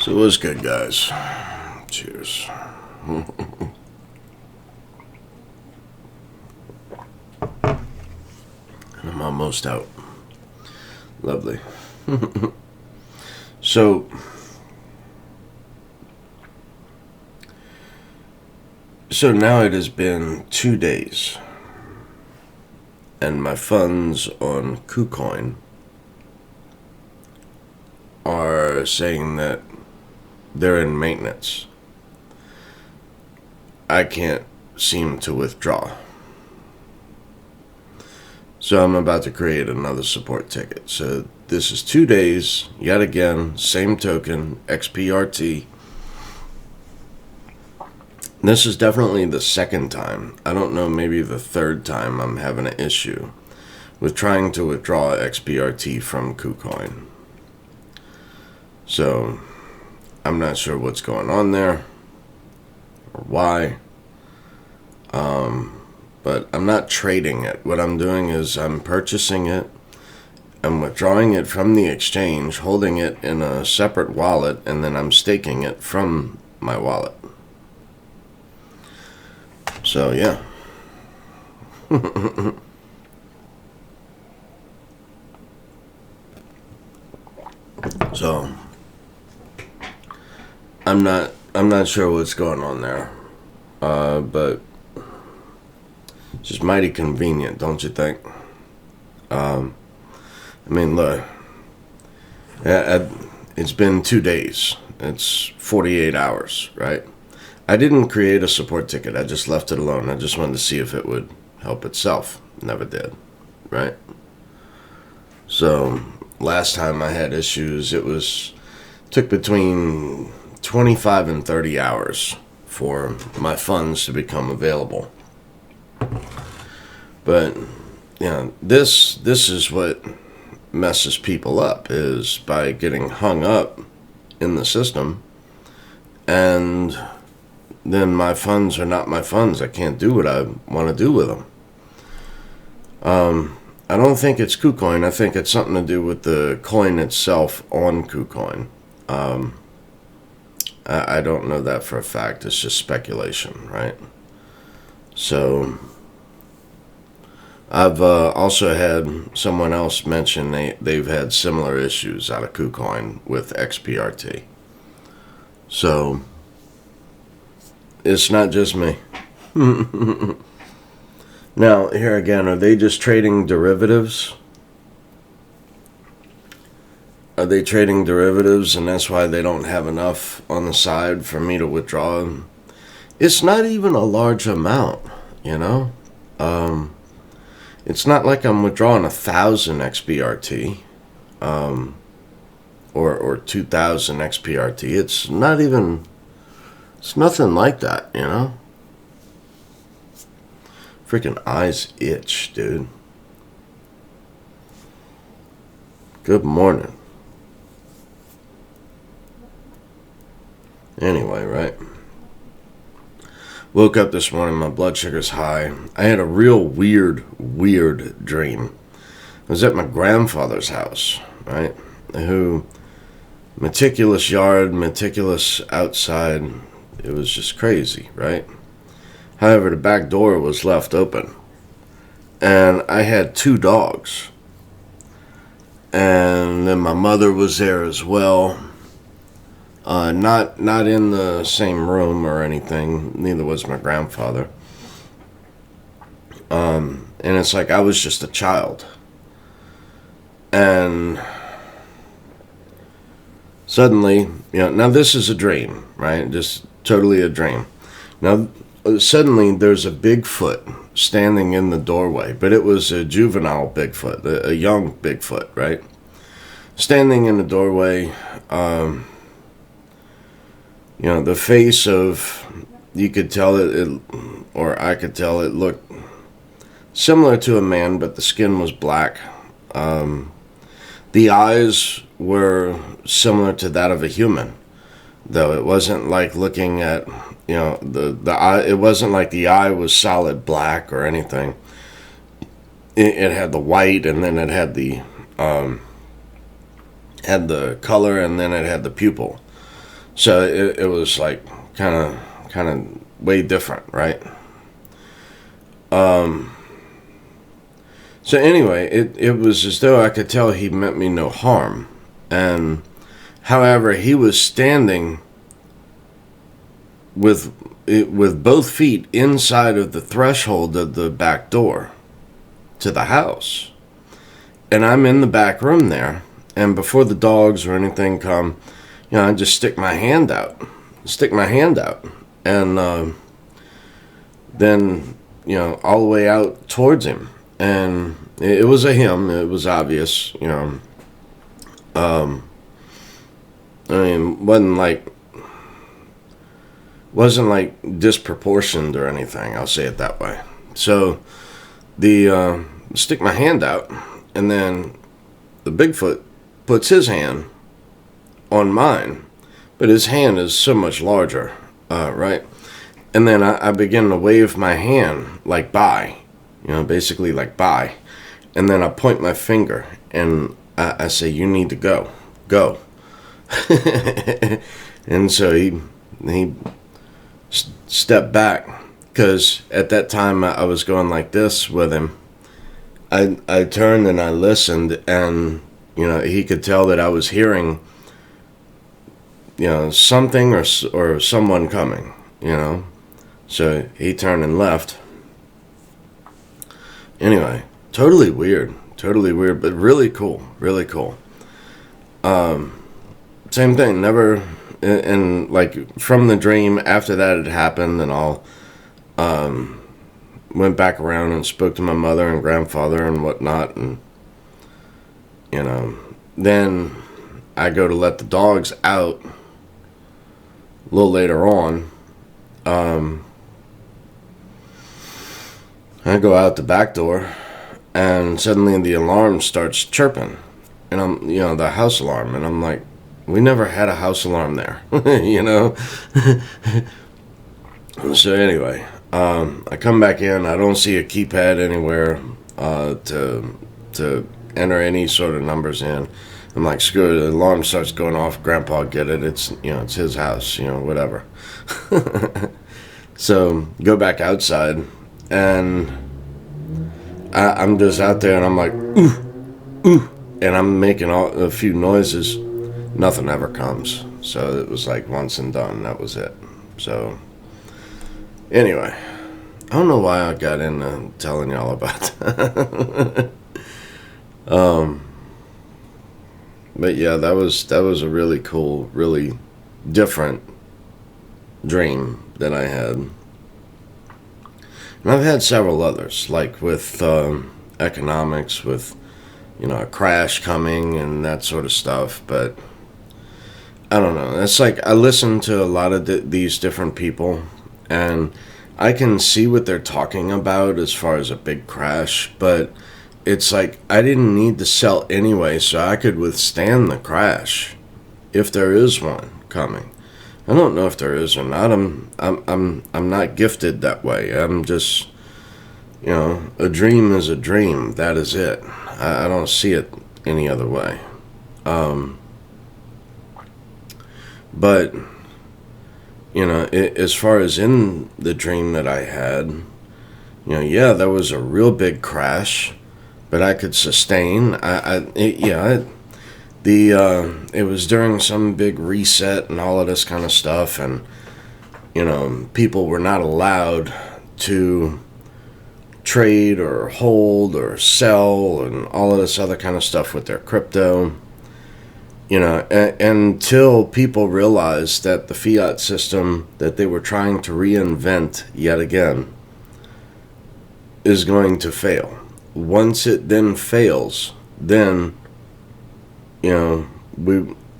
So what's good, guys? Cheers. I'm almost out. Lovely. So now it has been 2 days, and my funds on KuCoin are saying that they're in maintenance. I can't seem to withdraw. So I'm about to create another support ticket. So this is 2 days, yet again, same token, XPRT. This is definitely the second time. I don't know, maybe the third time I'm having an issue with trying to withdraw XPRT from KuCoin. So I'm not sure what's going on there or why. But I'm not trading it. What I'm doing is I'm purchasing it, I'm withdrawing it from the exchange, holding it in a separate wallet, and then I'm staking it from my wallet. So, yeah. So, I'm not sure what's going on there. But it's just mighty convenient, don't you think? I mean, look, it's been 2 days. It's 48 hours, right? I didn't create a support ticket. I just left it alone. I just wanted to see if it would help itself. Never did, right? So last time I had issues, took between 25 and 30 hours for my funds to become available. But this is what messes people up, is by getting hung up in the system, and then my funds are not my funds. I can't do what I want to do with them. I don't think it's KuCoin. I think it's something to do with the coin itself on KuCoin. I don't know that for a fact. It's just speculation, right? So I've also had someone else mention they've had similar issues out of KuCoin with XPRT. So it's not just me. Now, here again, are they just trading derivatives? Are they trading derivatives and that's why they don't have enough on the side for me to withdraw? It's not even a large amount, you know? It's not like I'm withdrawing 1,000 XPRT or 2,000 XPRT. It's nothing like that, you know? Freaking eyes itch, dude. Good morning. Anyway, right? Woke up this morning, my blood sugar's high. I had a real weird dream. I was at my grandfather's house, right? Who, meticulous yard, meticulous outside. It was just crazy, right? However, the back door was left open. And I had 2 dogs. And then my mother was there as well. Not in the same room or anything. Neither was my grandfather. And it's like I was just a child. And suddenly, now this is a dream, right? Just totally a dream. Now, suddenly there's a Bigfoot standing in the doorway, but it was a juvenile Bigfoot, a young Bigfoot, right? Standing in the doorway, the face of, you could tell or I could tell it looked similar to a man, but the skin was black. The eyes were similar to that of a human, though it wasn't like looking at, the eye. It wasn't like the eye was solid black or anything. It had the white, and then it had the color, and then it had the pupil. So it was like kind of way different, right? So anyway, it was as though I could tell he meant me no harm. And however, he was standing with both feet inside of the threshold of the back door to the house. And I'm in the back room there. And before the dogs or anything come, I just stick my hand out. And then, all the way out towards him. And it was a him. It was obvious, I mean, wasn't like disproportioned or anything. I'll say it that way. So stick my hand out, and then the Bigfoot puts his hand on mine, but his hand is so much larger, right? And then I begin to wave my hand like bye, basically like bye. And then I point my finger and I say, you need to go. And so he stepped back, because at that time I was going like this with him. I turned and I listened, and he could tell that I was hearing something or someone coming, so he turned and left. Anyway, totally weird, but really cool. Same thing, never. And like from the dream, after that had happened and all, went back around and spoke to my mother and grandfather and whatnot, and then I go to let the dogs out a little later on. I go out the back door, and suddenly the alarm starts chirping, and I'm the house alarm, and I'm like, we never had a house alarm there, So anyway, I come back in. I don't see a keypad anywhere to enter any sort of numbers in. I'm like, screw it. The alarm starts going off. Grandpa, get it. It's it's his house. Whatever. So go back outside, and I'm just out there, and I'm like, ooh, and I'm making a few noises. Nothing ever comes. So it was like once and done. That was it. So anyway, I don't know why I got into telling y'all about that. But yeah, that was a really cool, really different dream that I had. And I've had several others, like with economics, with a crash coming and that sort of stuff, but I don't know. It's like I listen to a lot of these different people, and I can see what they're talking about as far as a big crash, but it's like I didn't need to sell anyway, so I could withstand the crash if there is one coming. I don't know if there is or not. I'm not gifted that way. I'm just, a dream is a dream. That is it. I don't see it any other way. But, as far as in the dream that I had, there was a real big crash, but I could sustain. It was during some big reset and all of this kind of stuff, and, people were not allowed to trade or hold or sell and all of this other kind of stuff with their crypto. Until people realized that the fiat system that they were trying to reinvent yet again is going to fail. Once it then fails, then,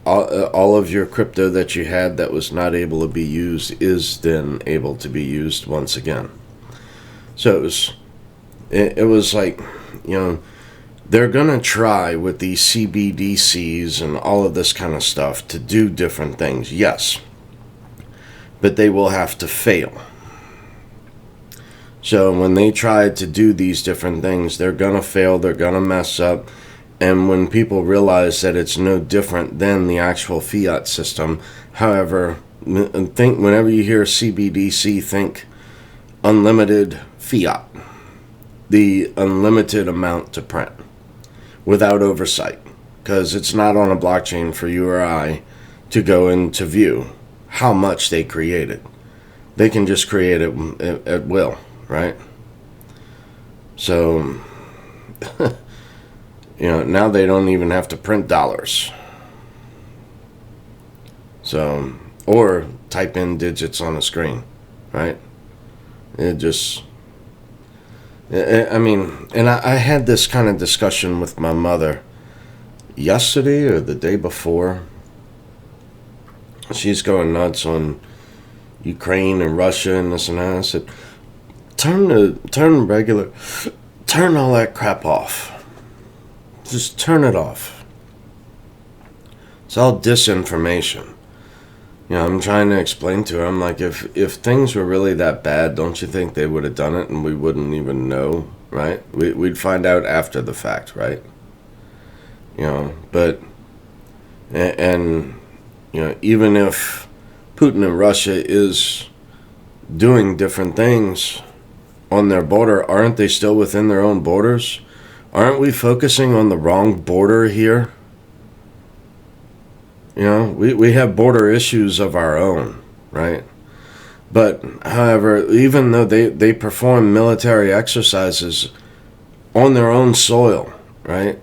all of your crypto that you had that was not able to be used is then able to be used once again. So it was like, they're going to try with these CBDCs and all of this kind of stuff to do different things, yes. But they will have to fail. So when they try to do these different things, they're going to fail, they're going to mess up, And when people realize that it's no different than the actual fiat system, however, think whenever you hear CBDC, think unlimited fiat, the unlimited amount to print without oversight, because it's not on a blockchain for you or I to go in to view how much they created. They can just create it at will, right? So, now they don't even have to print dollars. So, or type in digits on a screen, right? It just, and I had this kind of discussion with my mother yesterday or the day before. She's going nuts on Ukraine and Russia and this and that. I said, turn all that crap off. Just turn it off. It's all disinformation. I'm trying to explain to her, I'm like, if things were really that bad, don't you think they would have done it and we wouldn't even know, right? We'd find out after the fact, right? But, and even if Putin and Russia is doing different things on their border, aren't they still within their own borders? Aren't we focusing on the wrong border here? We have border issues of our own, right? But, however, even though they perform military exercises on their own soil, right?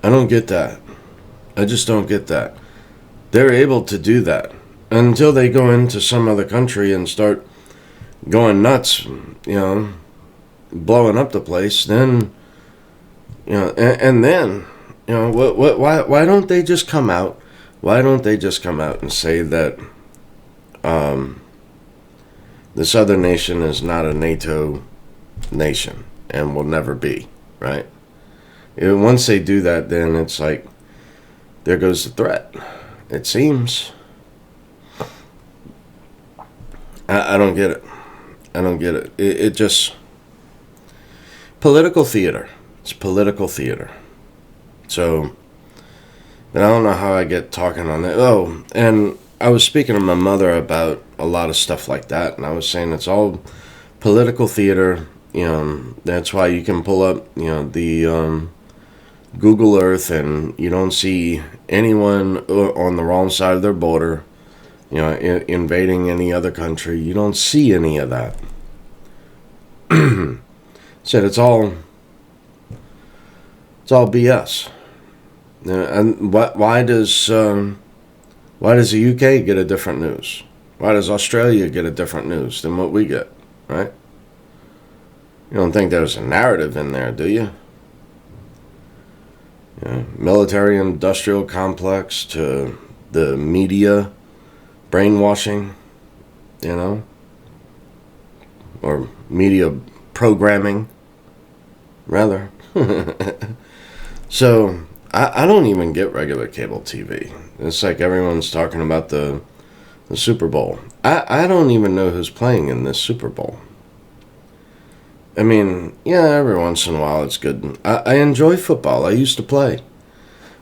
I don't get that. I just don't get that. They're able to do that until they go into some other country and start going nuts, blowing up the place. Then, and then, why don't they just come out? Why don't they just come out and say that this other nation is not a NATO nation and will never be, right? Once they do that, then it's like, there goes the threat. It seems. I don't get it. I don't get it. It just... Political theater. It's political theater. So, and I don't know how I get talking on that. Oh, and I was speaking to my mother about a lot of stuff like that, and I was saying it's all political theater. That's why you can pull up, the Google Earth, and you don't see anyone on the wrong side of their border, invading any other country. You don't see any of that. Said it's all BS. And why does the UK get a different news? Why does Australia get a different news than what we get, right? You don't think there's a narrative in there, do you? Military-industrial complex to the media brainwashing, or media programming, rather. So, I don't even get regular cable TV. It's like everyone's talking about the Super Bowl. I don't even know who's playing in this Super Bowl. I mean, yeah, every once in a while it's good. I enjoy football. I used to play.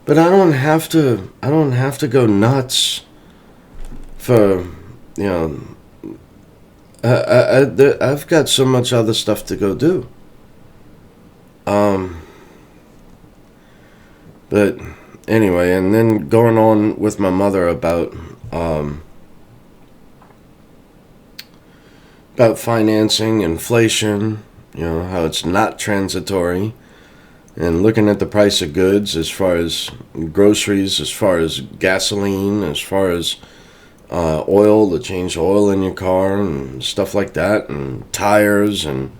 But I don't have to go nuts for, I've got so much other stuff to go do. But anyway, and then going on with my mother about financing, inflation, how it's not transitory, and looking at the price of goods as far as groceries, as far as gasoline, as far as oil, to change oil in your car and stuff like that, and tires, and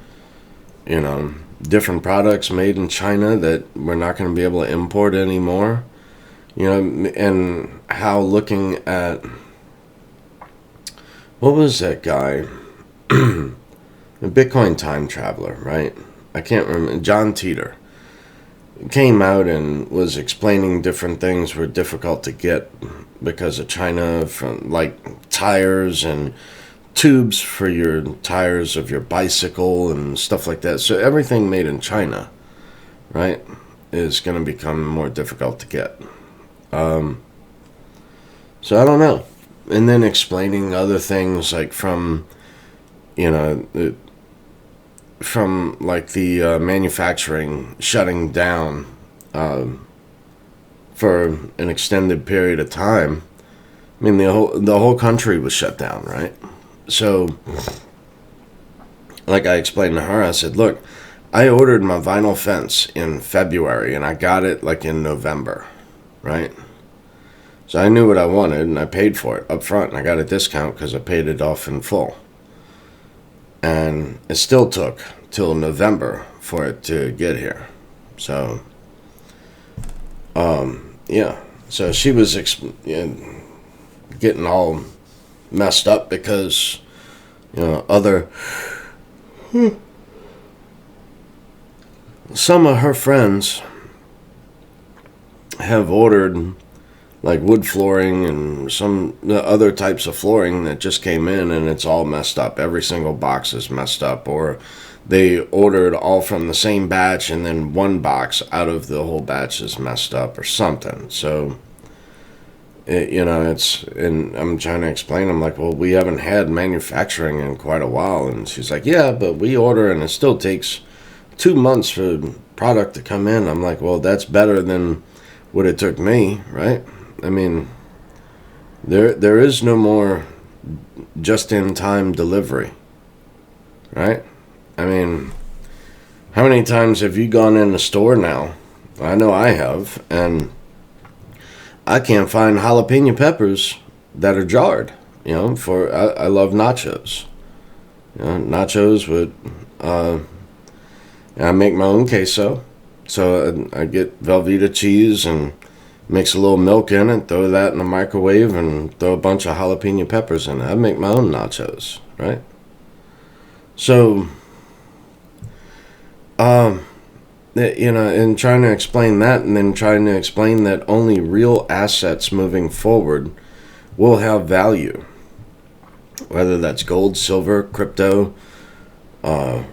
different products made in China that we're not going to be able to import anymore. And how looking at, what was that guy? The Bitcoin time traveler, right? I can't remember. John Teeter came out and was explaining different things were difficult to get because of China, from like tires and tubes for your tires of your bicycle and stuff like that. So everything made in China, right, is going to become more difficult to get. So I don't know. And then explaining other things like from, from like the manufacturing shutting down for an extended period of time. I mean, the whole country was shut down, right? So, like I explained to her, I said, look, I ordered my vinyl fence in February and I got it like in November, right? So I knew what I wanted and I paid for it up front, and I got a discount because I paid it off in full. And it still took till November for it to get here. So, yeah. So she was getting all messed up because, some of her friends have ordered like wood flooring and some other types of flooring that just came in and it's all messed up. Every single box is messed up, or they ordered all from the same batch and then one box out of the whole batch is messed up or something. So, and I'm trying to explain, I'm like, well, we haven't had manufacturing in quite a while. And she's like, yeah, but we order and it still takes 2 months for product to come in. I'm like, well, that's better than what it took me, right? I mean, there is no more just-in-time delivery, right? I mean, how many times have you gone in a store now? I know I have, and I can't find jalapeno peppers that are jarred, I love nachos. Nachos with, I make my own queso, so I get Velveeta cheese and mix a little milk in it, throw that in the microwave, and throw a bunch of jalapeno peppers in it. I make my own nachos, right? So, and trying to explain that, and then trying to explain that only real assets moving forward will have value. Whether that's gold, silver, crypto,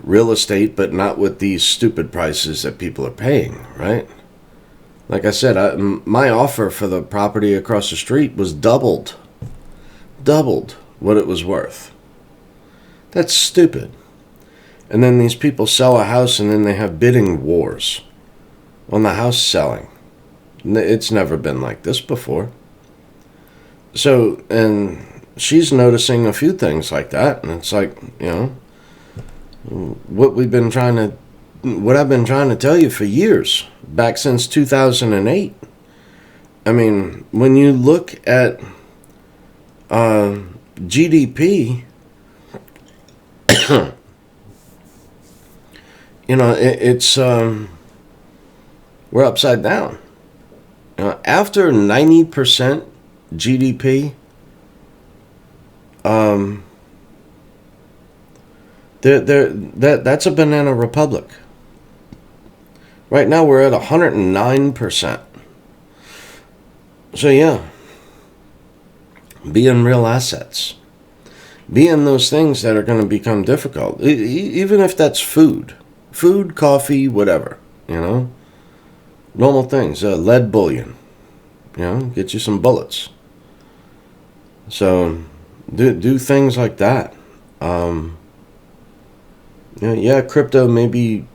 real estate, but not with these stupid prices that people are paying, right? Like I said, my offer for the property across the street was doubled what it was worth. That's stupid. And then these people sell a house and then they have bidding wars on the house selling. It's never been like this before. So, and she's noticing a few things like that, and it's like, what I've been trying to tell you for years, back since 2008. I mean, when you look at GDP, it's we're upside down. After 90% GDP, that's a banana republic. Right now we're at 109%. So yeah, be in real assets. Be in those things that are going to become difficult. Even if that's food, coffee, whatever, normal things. Lead bullion, get you some bullets. So do things like that. Crypto may be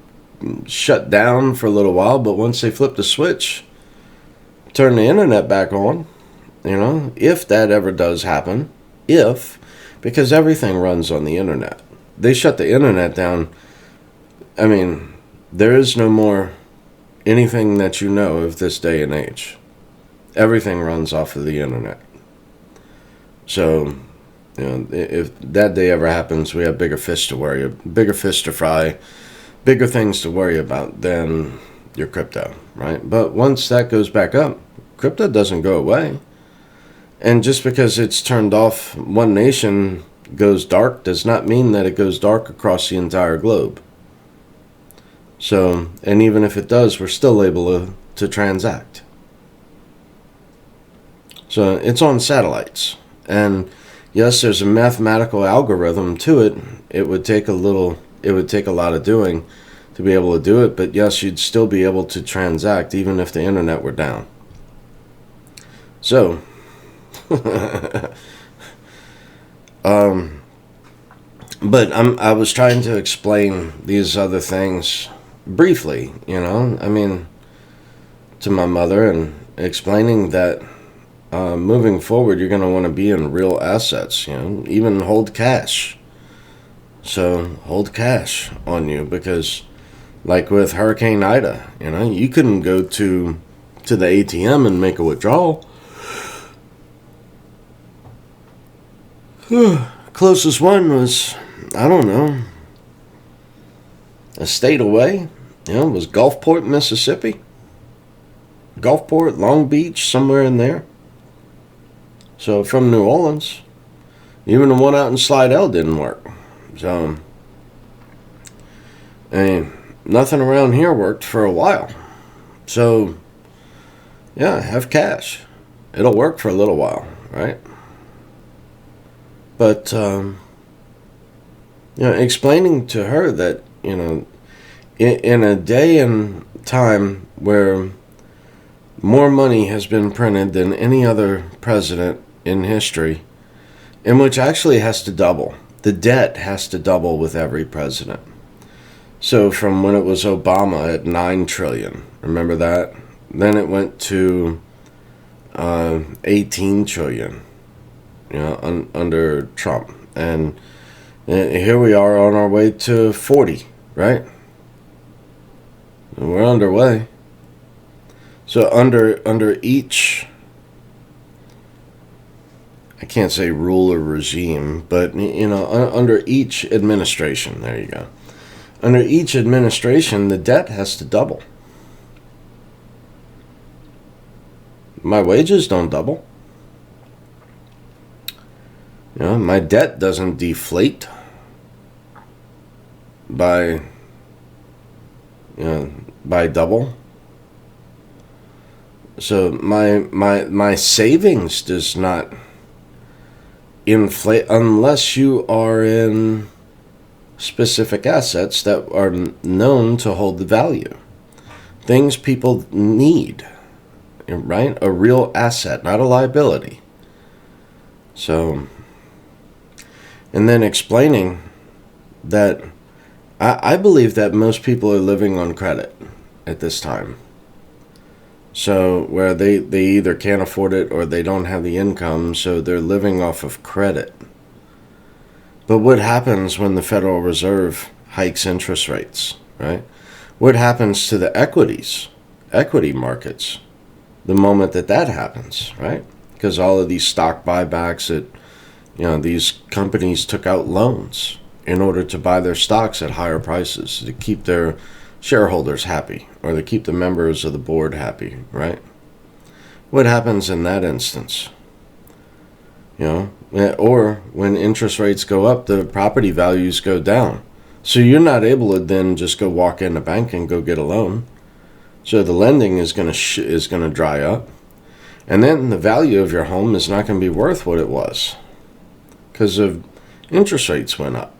shut down for a little while, but once they flip the switch, turn the internet back on, if that ever does happen, because everything runs on the internet. They shut the internet down. I mean, there is no more anything that of this day and age. Everything runs off of the internet. So, if that day ever happens, we have bigger fish to fry, bigger things to worry about than your crypto, right? But once that goes back up, crypto doesn't go away. And just because it's turned off, one nation goes dark, does not mean that it goes dark across the entire globe. So, and even if it does, we're still able to transact. So it's on satellites. And yes, there's a mathematical algorithm to it. It would take a lot of doing to be able to do it. But yes, you'd still be able to transact even if the internet were down. So, but I was trying to explain these other things briefly, I mean, to my mother, and explaining that moving forward, you're going to want to be in real assets, even hold cash. So hold cash on you, because like with Hurricane Ida, you couldn't go to the ATM and make a withdrawal. Closest one was, I don't know, a state away. It was Gulfport, Mississippi. Gulfport, Long Beach, somewhere in there. So from New Orleans, even the one out in Slidell didn't work. So, I mean, nothing around here worked for a while. So, yeah, have cash. It'll work for a little while, right? But, explaining to her that, in a day and time where more money has been printed than any other president in history, in which actually has to double. The debt has to double with every president. So from when it was Obama at $9 trillion, remember that? Then it went to $18 trillion, under Trump. And here we are on our way to 40, right? We're underway. So under each, I can't say rule or regime, but under each administration, there you go. Under each administration, the debt has to double. My wages don't double. My debt doesn't deflate by double. So my savings does not inflate unless you are in specific assets that are known to hold the value. Things people need, right? A real asset, not a liability. So, and then explaining that I believe that most people are living on credit at this time. So where they either can't afford it or they don't have the income, so they're living off of credit. But what happens when the Federal Reserve hikes interest rates, right? What happens to the equity markets, the moment that happens, right? Because all of these stock buybacks these companies took out loans in order to buy their stocks at higher prices to keep their shareholders happy, or to keep the members of the board happy, right? What happens in that instance? Or when interest rates go up, the property values go down. So you're not able to then just go walk in a bank and go get a loan. So the lending is going to dry up. And then the value of your home is not going to be worth what it was because of interest rates went up.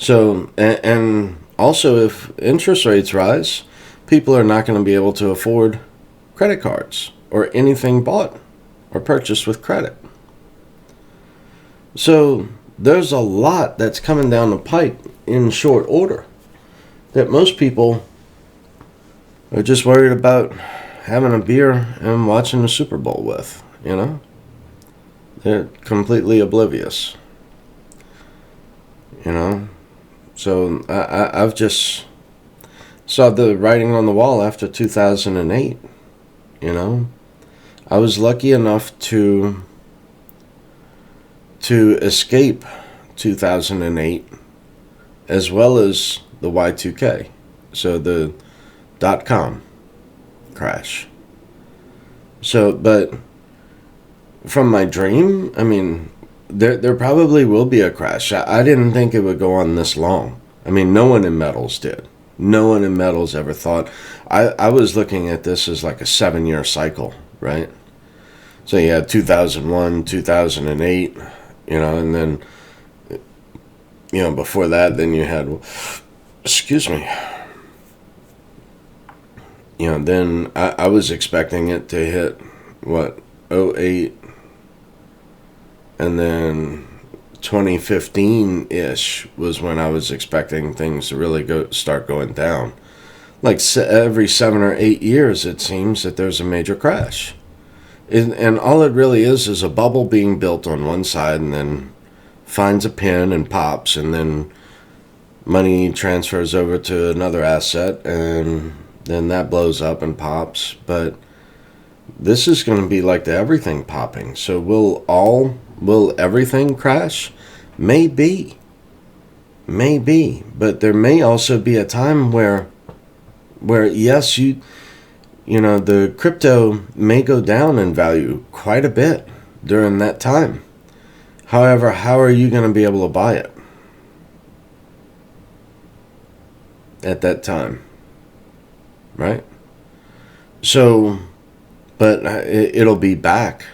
So, and also if interest rates rise, people are not going to be able to afford credit cards or anything bought or purchased with credit. So there's a lot that's coming down the pipe in short order that most people are just worried about having a beer and watching the Super Bowl with, They're completely oblivious, So I've just saw the writing on the wall after 2008, I was lucky enough to escape 2008 as well as the Y2K, so the .com crash. So, but from my dream, I mean, there probably will be a crash. I didn't think it would go on this long. I mean, no one in metals did. No one in metals ever thought. I was looking at this as like a 7-year cycle, right? So you had 2001, 2008, and then, before that, then you had excuse me. Then I was expecting it to hit, what, '08, and then 2015-ish was when I was expecting things to really start going down. Like every 7 or 8 years, it seems that there's a major crash. And all it really is a bubble being built on one side and then finds a pin and pops, and then money transfers over to another asset, and then that blows up and pops. But this is going to be like the everything popping. So will everything crash? Maybe. But there may also be a time where yes, the crypto may go down in value quite a bit during that time. However, how are you going to be able to buy it at that time? Right? So, but it'll be back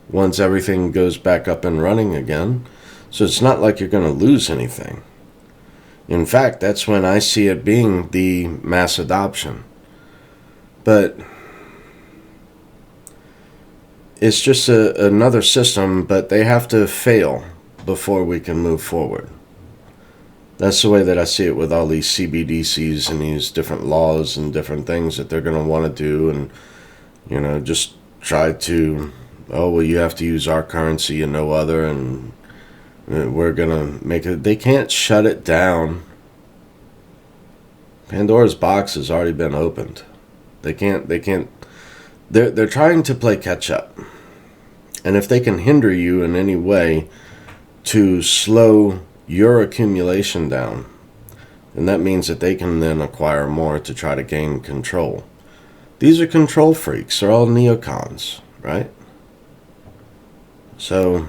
once everything goes back up and running again. So it's not like you're going to lose anything. In fact, that's when I see it being the mass adoption. But it's just another system, but they have to fail before we can move forward. That's the way that I see it with all these CBDCs and these different laws and different things that they're going to want to do, and just try to, oh, well, you have to use our currency and no other, and we're going to make it. They can't shut it down. Pandora's box has already been opened. They can't. They're trying to play catch up. And if they can hinder you in any way to slow your accumulation down, then that means that they can then acquire more to try to gain control. These are control freaks. They're all neocons, right? So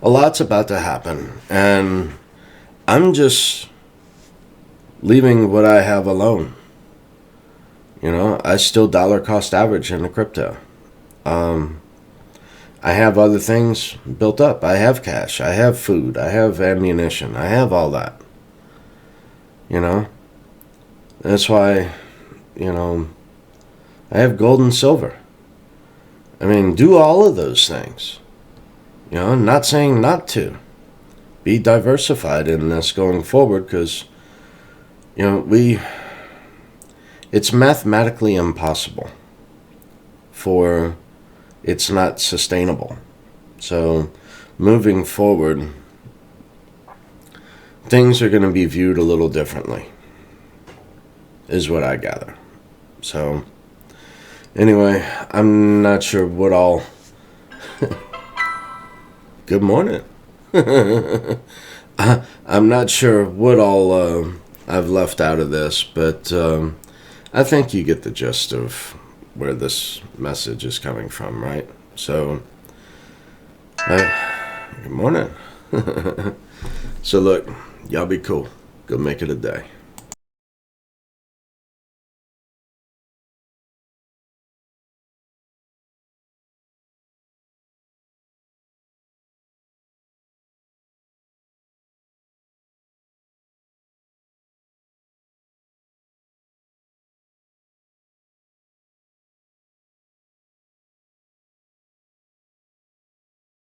a lot's about to happen, and I'm just leaving what I have alone. I still dollar cost average in the crypto. I have other things built up. I have cash. I have food. I have ammunition. I have all that. That's why, I have gold and silver. I mean, do all of those things. Not saying not to. Be diversified in this going forward, because, it's mathematically impossible for it's not sustainable. So moving forward, things are going to be viewed a little differently, is what I gather. So anyway, I'm not sure what all good morning. I'm not sure what all I've left out of this, but I think you get the gist of where this message is coming from, right? So, good morning. So look, y'all be cool. Go make it a day.